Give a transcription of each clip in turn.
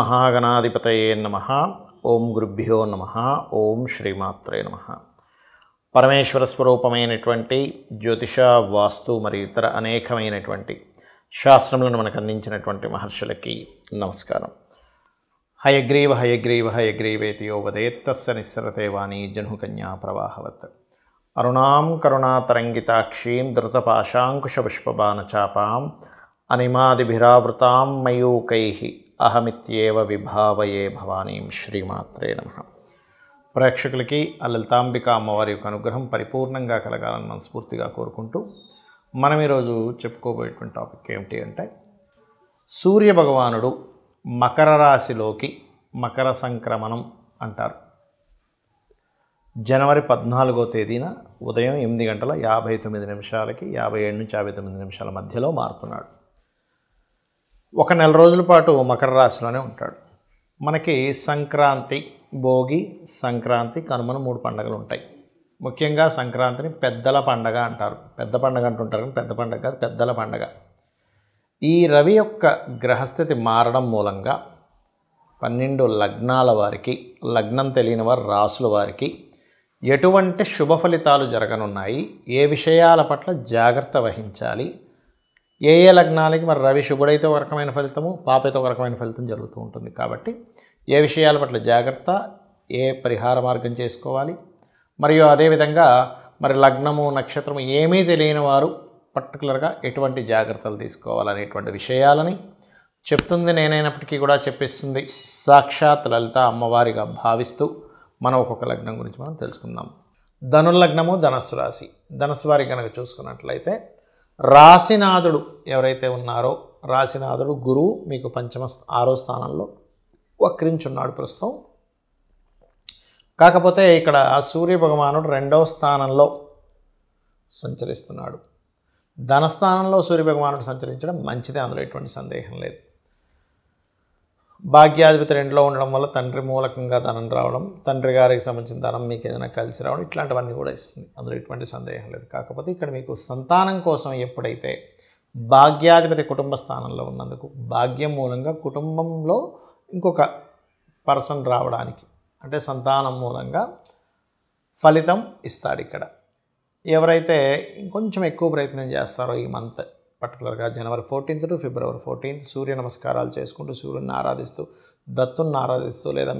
మహాగణాధిపతయే నమః. ఓం గురుభ్యో నమః. ఓం శ్రీమాత్రే నమః. పరమేశ్వర స్వరూపమైనటువంటి జ్యోతిష, వాస్తు మరియు ఇతర అనేకమైనటువంటి శాస్త్రములను మనకు అందించినటువంటి మహర్షులకి నమస్కారం. హయగ్రీవ హయగ్రీవ హయగ్రీవేతి యో వదేత్తస్య నిస్సరతే వాణి జహ్నుకన్యా ప్రవాహవత్. అరుణాం కరుణాతరంగితాక్షీం ధృతపాశాంకుశపుష్పబాణచాపాం అనిమాదిభిరావృతాం మయూకైః అహమిత్యేవ విభావయే భవానీం. శ్రీమాత్రే నమః. ప్రేక్షకులకి ఆ లలితాంబిక అమ్మవారి యొక్క అనుగ్రహం పరిపూర్ణంగా కలగాలని మనస్ఫూర్తిగా కోరుకుంటూ మనం ఈరోజు చెప్పుకోబోయేటువంటి టాపిక్ ఏమిటి అంటే, సూర్య భగవానుడు మకర రాశిలోకి మకర సంక్రమణం అంటారు. జనవరి 14వ తేదీన ఉదయం 8:59 57 నుంచి 59 మధ్యలో మారుతున్నాడు. ఒక నెల రోజుల పాటు మకర రాశిలోనే ఉంటాడు. మనకి సంక్రాంతి, భోగి, సంక్రాంతి, కనుమను 3 పండుగలు ఉంటాయి. ముఖ్యంగా సంక్రాంతిని పెద్దల పండగ అంటారు. పెద్ద పండగ అంటుంటారు కానీ పెద్ద పండగ కాదు, పెద్దల పండగ. ఈ రవి యొక్క గ్రహస్థితి మారడం మూలంగా 12 లగ్నాల వారికి, లగ్నం తెలియని వారు రాసుల వారికి ఎటువంటి శుభ ఫలితాలు జరగనున్నాయి, ఏ విషయాల పట్ల జాగ్రత్త వహించాలి, ఏ లగ్నాలకి మరి రవి శుభుడైతే ఒక రకమైన ఫలితము, పాపైతే ఒక రకమైన ఫలితం జరుగుతూ ఉంటుంది. కాబట్టి ఏ విషయాల పట్ల జాగ్రత్త, ఏ పరిహార మార్గం చేసుకోవాలి, మరియు అదేవిధంగా మరి లగ్నము, నక్షత్రము ఏమీ తెలియని వారు పర్టికులర్గా ఎటువంటి జాగ్రత్తలు తీసుకోవాలనేటువంటి విషయాలని చెప్తుంది నేనైనప్పటికీ కూడా చెప్పిస్తుంది సాక్షాత్ లలిత అమ్మవారిగా భావిస్తూ మనం ఒక్కొక్క లగ్నం గురించి మనం తెలుసుకుందాం. ధనుర్లగ్నము, ధనస్సు రాశి. ధనస్సు వారికి కనుక చూసుకున్నట్లయితే రాశినాథుడు ఎవరైతే ఉన్నారో, రాశినాథుడు గురువు మీకు 6వ స్థానంలో వక్రించున్నాడు ప్రస్తుతం. కాకపోతే ఇక్కడ సూర్య భగవానుడు 2వ స్థానంలో సంచరిస్తున్నాడు. ధనస్థానంలో సూర్య భగవానుడు సంచరించడం మంచిదే, అందులో ఎటువంటి సందేహం లేదు. భాగ్యాధిపతి 2లో ఉండడం వల్ల తండ్రి మూలకంగా ధనం రావడం, తండ్రి గారికి సంబంధించిన ధనం మీకు ఏదైనా కలిసి రావడం, ఇట్లాంటివన్నీ కూడా ఇస్తుంది, అందులో ఎటువంటి సందేహం లేదు. కాకపోతే ఇక్కడ మీకు సంతానం కోసం ఎప్పుడైతే భాగ్యాధిపతి కుటుంబ స్థానంలో ఉన్నందుకు భాగ్యం మూలంగా కుటుంబంలో ఇంకొక పర్సన్ రావడానికి, అంటే సంతానం మూలంగా ఫలితం ఇస్తాడు. ఇక్కడ ఎవరైతే ఇంకొంచెం ఎక్కువ ప్రయత్నం చేస్తారో ఈ మంత్ పర్టికులర్గా జనవరి 14th టు ఫిబ్రవరి 14th సూర్య నమస్కారాలు చేసుకుంటూ, సూర్యుని ఆరాధిస్తూ, దత్తుని ఆరాధిస్తూ, లేదా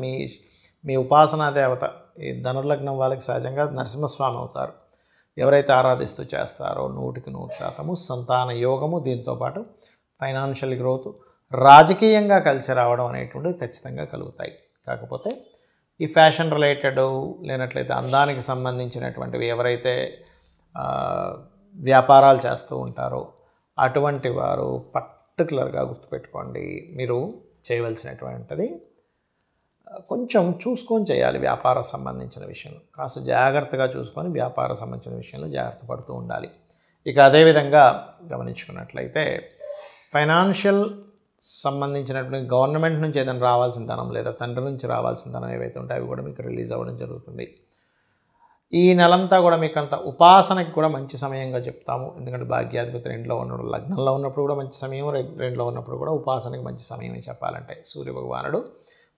మీ ఉపాసనా దేవత, ఈ ధనుర్లగ్నం వాళ్ళకి సహజంగా నరసింహస్వామి అవుతారు. ఎవరైతే ఆరాధిస్తూ చేస్తారో 100% సంతాన యోగము, దీంతోపాటు ఫైనాన్షియల్ గ్రోత్, రాజకీయంగా కలిసి రావడం అనేటువంటివి ఖచ్చితంగా కలుగుతాయి. కాకపోతే ఈ ఫ్యాషన్ రిలేటెడ్ లేనట్లయితే అందానికి సంబంధించినటువంటివి ఎవరైతే వ్యాపారాలు చేస్తూ ఉంటారో అటువంటి వారు పర్టికులర్గా గుర్తుపెట్టుకోండి, మీరు చేయవలసినటువంటిది కొంచెం చూసుకొని చేయాలి. వ్యాపార సంబంధించిన విషయంలో కాస్త జాగ్రత్తగా చూసుకొని వ్యాపార సంబంధించిన విషయంలో జాగ్రత్త పడుతూ ఉండాలి. ఇక అదేవిధంగా గమనించుకున్నట్లయితే ఫైనాన్షియల్ సంబంధించినటువంటి గవర్నమెంట్ నుంచి ఏదైనా రావాల్సిన ధనం, లేదా తండ్రి నుంచి రావాల్సిన ధనం ఏవైతే ఉంటాయో అవి కూడా మీకు రిలీజ్ అవ్వడం జరుగుతుంది. ఈ నెలంతా కూడా మీకు అంత ఉపాసనకి కూడా మంచి సమయంగా చెప్తాము. ఎందుకంటే భాగ్యాధిపతి 2లో ఉన్నప్పుడు, లగ్నంలో ఉన్నప్పుడు కూడా మంచి సమయం, 2లో ఉన్నప్పుడు కూడా ఉపాసనకి మంచి సమయమే చెప్పాలంటే సూర్య భగవానుడు,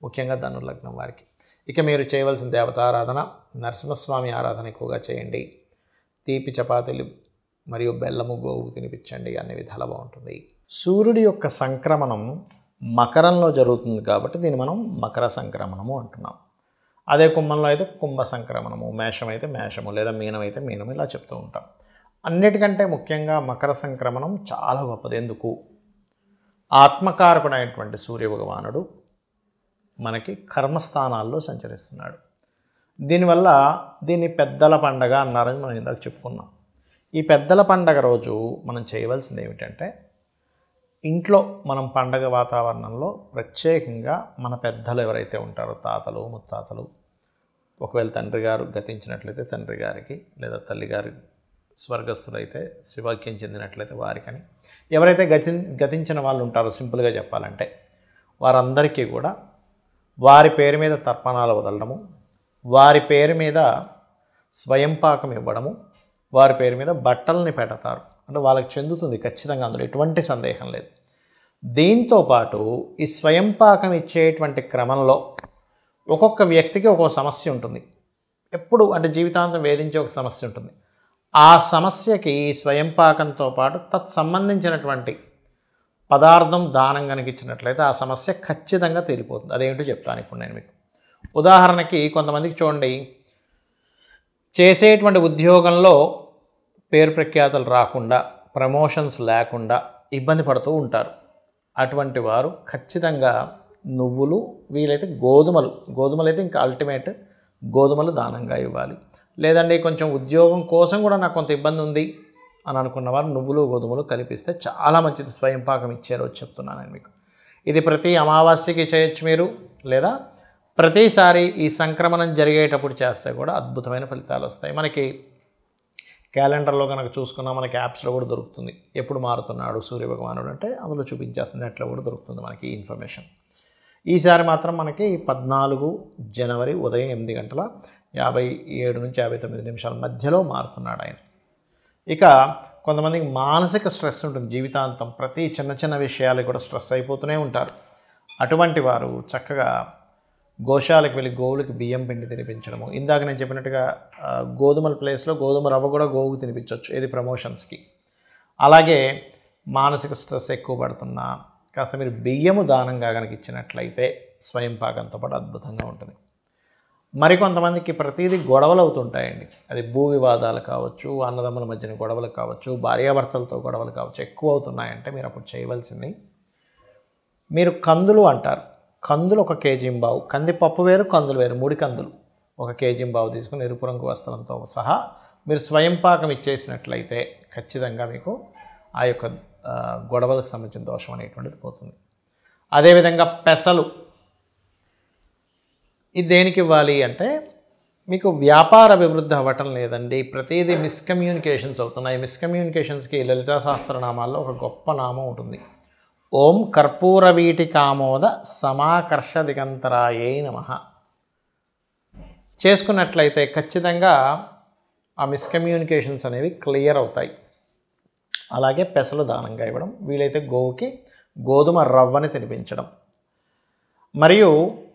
ముఖ్యంగా ధనుర్లగ్నం వారికి. ఇక మీరు చేయవలసిన దేవతారాధన, నరసింహస్వామి ఆరాధన ఎక్కువగా చేయండి. తీపి చపాతీలు మరియు బెల్లము, గోవు తినిపించండి, అన్ని విధాల బాగుంటుంది. సూర్యుడి యొక్క సంక్రమణం మకరంలో జరుగుతుంది కాబట్టి దీన్ని మనం మకర సంక్రమణము అంటున్నాం. అదే కుంభంలో అయితే కుంభ సంక్రమణము, మేషం అయితే మేషము, లేదా మీనం అయితే మీనము, ఇలా చెప్తూ ఉంటాం. అన్నిటికంటే ముఖ్యంగా మకర సంక్రమణం చాలా గొప్పది. ఎందుకు? ఆత్మకారకుడైనటువంటి సూర్య భగవానుడు మనకి కర్మస్థానాల్లో సంచరిస్తున్నాడు. దీనివల్ల దీన్ని పెద్దల పండగ అన్నారని మనం ఇందాక చెప్పుకున్నాం. ఈ పెద్దల పండగ రోజు మనం చేయవలసింది ఏమిటంటే, ఇంట్లో మనం పండగ వాతావరణంలో ప్రత్యేకంగా మన పెద్దలు ఎవరైతే ఉంటారో, తాతలు, ముత్తాతలు, ఒకవేళ తండ్రి గారు గతించినట్లయితే తండ్రి గారికి, లేదా తల్లి గారి స్వర్గస్థులైతే శివాక్యం చెందినట్లయితే వారికని, ఎవరైతే గతించిన వాళ్ళు ఉంటారో సింపుల్గా చెప్పాలంటే వారందరికీ కూడా వారి పేరు మీద తర్పణాలు వదలడము, వారి పేరు మీద స్వయం పాకం ఇవ్వడము, వారి పేరు మీద బట్టల్ని పెడతారు. అంటే వాళ్ళకి చెందుతుంది ఖచ్చితంగా, అందులో ఎటువంటి సందేహం లేదు. దీంతో పాటు ఈ స్వయం పాకం ఇచ్చేటువంటి క్రమంలో ఒక్కొక్క వ్యక్తికి ఒక్కొక్క సమస్య ఉంటుంది. ఎప్పుడు అంటే జీవితాంతం వేధించే ఒక సమస్య ఉంటుంది. ఆ సమస్యకి ఈ స్వయం పాకంతో పాటు తత్సంబంధించినటువంటి పదార్థం దానం కనుక ఇచ్చినట్లయితే ఆ సమస్య ఖచ్చితంగా తీరిపోతుంది. అదేంటో చెప్తాను ఇప్పుడు నేను మీకు. ఉదాహరణకి కొంతమందికి చూడండి, చేసేటువంటి ఉద్యోగంలో పేరు ప్రఖ్యాతలు రాకుండా, ప్రమోషన్స్ లేకుండా ఇబ్బంది పడుతూ ఉంటారు. అటువంటి వారు ఖచ్చితంగా నువ్వులు, వీలైతే గోధుమలు అయితే ఇంకా అల్టిమేట్, గోధుమలు దానంగా ఇవ్వాలి. లేదండి కొంచెం ఉద్యోగం కోసం కూడా నాకు కొంత ఇబ్బంది ఉంది అని అనుకున్న వారు నువ్వులు గోధుమలు కలిపిస్తే చాలా మంచిది. స్వయం పాకం ఇచ్చే రోజు చెప్తున్నాను నేను మీకు. ఇది ప్రతి అమావాస్యకి చేయొచ్చు మీరు, లేదా ప్రతిసారి ఈ సంక్రమణం జరిగేటప్పుడు చేస్తే కూడా అద్భుతమైన ఫలితాలు వస్తాయి. మనకి క్యాలెండర్లో కనుక చూసుకున్నా మనకి యాప్స్లో కూడా దొరుకుతుంది. ఎప్పుడు మారుతున్నాడు సూర్యభగవానుడు అంటే అందులో చూపించేస్తుంది, నెట్లో కూడా దొరుకుతుంది మనకి ఇన్ఫర్మేషన్. ఈసారి మాత్రం మనకి 14 జనవరి ఉదయం 8:57 నుంచి 59 మధ్యలో మారుతున్నాడు ఆయన. ఇక కొంతమందికి మానసిక స్ట్రెస్ ఉంటుంది జీవితాంతం, ప్రతి చిన్న చిన్న విషయాలకు కూడా స్ట్రెస్ అయిపోతూనే ఉంటారు. అటువంటి వారు చక్కగా గోశాలకు వెళ్ళి గోవులకి బియ్యం పిండి తినిపించడము. ఇందాక నేను చెప్పినట్టుగా గోధుమల ప్లేస్లో గోధుమ రవ్వ కూడా గోవుకు తినిపించవచ్చు, ఇది ప్రమోషన్స్కి. అలాగే మానసిక స్ట్రెస్ ఎక్కువ పడుతున్నా కాస్త మీరు బియ్యము దానంగా కనుక ఇచ్చినట్లయితే స్వయం పాకంతో పాటు అద్భుతంగా ఉంటుంది. మరికొంతమందికి ప్రతిదీ గొడవలు అవుతుంటాయండి. అది భూ వివాదాలు కావచ్చు, అన్నదమ్ముల మధ్యన గొడవలు కావచ్చు, భార్యాభర్తలతో గొడవలు కావచ్చు, ఎక్కువ అవుతున్నాయంటే మీరు అప్పుడు చేయవలసింది, మీరు కందులు అంటారు, కందులు 1 కేజీంబావు, కందిపప్పు వేరు కందులు వేరు, 3 కందులు 1 కేజీంబావు తీసుకుని ఎరుపు రంగు వస్త్రంతో సహా మీరు స్వయం పాకం ఇచ్చేసినట్లయితే ఖచ్చితంగా మీకు ఆ యొక్క గొడవలకు సంబంధించిన దోషం అనేటువంటిది పోతుంది. అదేవిధంగా పెసలు, ఇది దేనికి ఇవ్వాలి అంటే మీకు వ్యాపార అభివృద్ధి అవ్వటం లేదండి, ప్రతిదీ మిస్కమ్యూనికేషన్స్ అవుతున్నాయి. మిస్కమ్యూనికేషన్స్కి లలితా సహస్రనామాల్లో ఒక గొప్ప నామం ఉంటుంది, ఓం కర్పూర వీటికామోద సమాకర్ష దిగంతరాయే నమః. చేసుకున్నట్లయితే ఖచ్చితంగా ఆ మిస్కమ్యూనికేషన్స్ అనేవి క్లియర్ అవుతాయి. అలాగే పెసలు దానంగా ఇవ్వడం, వీలైతే గోవుకి గోధుమ రవ్వని తినిపించడం. మరియు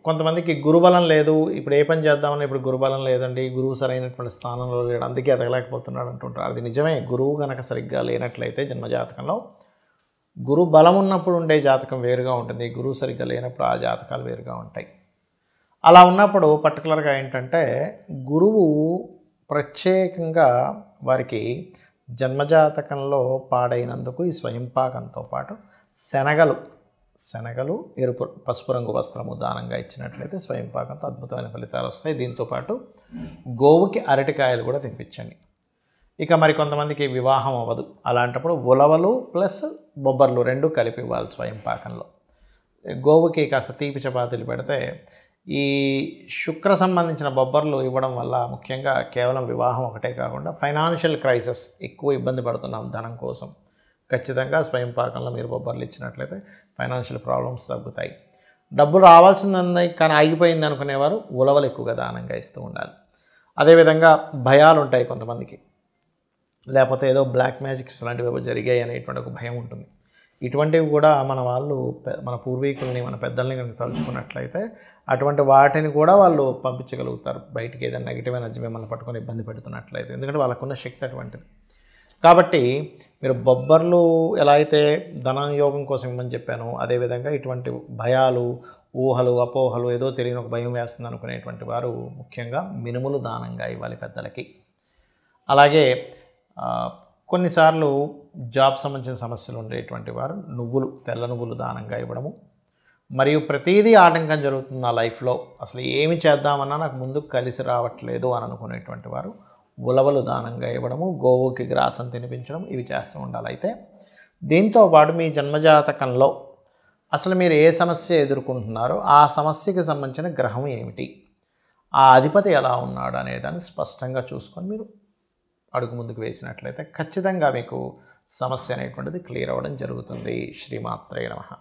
కొంతమందికి గురుబలం లేదు, ఇప్పుడు ఏ పని చేద్దామని ఇప్పుడు గురుబలం లేదండి, గురువు సరైనటువంటి స్థానంలో లేడు అందుకే ఎదగలేకపోతున్నాడు అంటుంటారు. అది నిజమే. గురువు కనుక సరిగ్గా లేనట్లయితే జన్మజాతకంలో, గురు బలం ఉన్నప్పుడు ఉండే జాతకం వేరుగా ఉంటుంది, గురువు సరిగ్గా లేనప్పుడు ఆ జాతకాలు వేరుగా ఉంటాయి. అలా ఉన్నప్పుడు పర్టికులర్గా ఏంటంటే గురువు ప్రత్యేకంగా వారికి జన్మజాతకంలో పాడైనందుకు ఈ స్వయం పాకంతో పాటు శనగలు ఎరుపు పసుపు రంగు వస్త్రము దానంగా ఇచ్చినట్లయితే స్వయం పాకంతో అద్భుతమైన ఫలితాలు వస్తాయి. దీంతోపాటు గోవుకి అరటికాయలు కూడా తినిపించండి. ఇక మరి కొంతమందికి వివాహం అవ్వదు, అలాంటప్పుడు ఉలవలు ప్లస్ బొబ్బర్లు 2 కలిపి ఇవ్వాలి స్వయం పాకంలో. గోవుకి కాస్త తీపి చపాతీలు పెడితే ఈ శుక్ర సంబంధించిన బొబ్బర్లు ఇవ్వడం వల్ల ముఖ్యంగా కేవలం వివాహం ఒకటే కాకుండా ఫైనాన్షియల్ క్రైసిస్, ఎక్కువ ఇబ్బంది పడుతున్నాం ధనం కోసం, ఖచ్చితంగా స్వయం పాకంలో మీరు బొబ్బర్లు ఇచ్చినట్లయితే ఫైనాన్షియల్ ప్రాబ్లమ్స్ తగ్గుతాయి. డబ్బులు రావాల్సింది కానీ ఆగిపోయింది అనుకునేవారు ఉలవలు ఎక్కువగా దానంగా ఇస్తూ ఉండాలి. అదేవిధంగా భయాలు ఉంటాయి కొంతమందికి, లేకపోతే ఏదో బ్లాక్ మ్యాజిక్స్ లాంటివి జరిగాయి అనేటువంటి ఒక భయం ఉంటుంది. ఇటువంటివి కూడా మన పూర్వీకుల్ని మన పెద్దల్ని కనుక తలుచుకున్నట్లయితే అటువంటి వాటిని కూడా వాళ్ళు పంపించగలుగుతారు బయటికి, ఏదైనా నెగిటివ్ ఎనర్జీ మిమ్మల్ని పట్టుకొని ఇబ్బంది పెడుతున్నట్లయితే, ఎందుకంటే వాళ్ళకున్న శక్తి అటువంటిది. కాబట్టి మీరు బొబ్బర్లు ఎలా అయితే ధనయోగం కోసం ఇవ్వమని చెప్పాను, అదేవిధంగా ఇటువంటి భయాలు, ఊహలు, అపోహలు, ఏదో తెలియని ఒక భయం వేస్తుంది అనుకునేటువంటి వారు ముఖ్యంగా మినుములు దానంగా ఇవ్వాలి పెద్దలకి. అలాగే కొన్నిసార్లు జాబ్ సంబంధించిన సమస్యలు ఉండేటువంటి వారు తెల్ల నువ్వులు దానంగా ఇవ్వడము. మరియు ప్రతిదీ ఆటంకం జరుగుతుంది నా లైఫ్లో, అసలు ఏమి చేద్దామన్నా నాకు ముందుకు కలిసి రావట్లేదు అని అనుకునేటువంటి వారు ఉలవలు దానంగా ఇవ్వడము, గోవుకి గ్రాసం తినిపించడం, ఇవి చేస్తూ ఉండాలి. అయితే దీంతో పాటు మీ జన్మజాతకంలో అసలు మీరు ఏ సమస్య ఎదుర్కొంటున్నారో ఆ సమస్యకి సంబంధించిన గ్రహం ఏమిటి, ఆ అధిపతి ఎలా ఉన్నాడు అనేదాన్ని స్పష్టంగా చూసుకొని మీరు అడుగు ముందుకు వేసినట్లయితే ఖచ్చితంగా మీకు సమస్య అనేటువంటిది క్లియర్ అవ్వడం జరుగుతుంది. శ్రీమాత్రే నమః.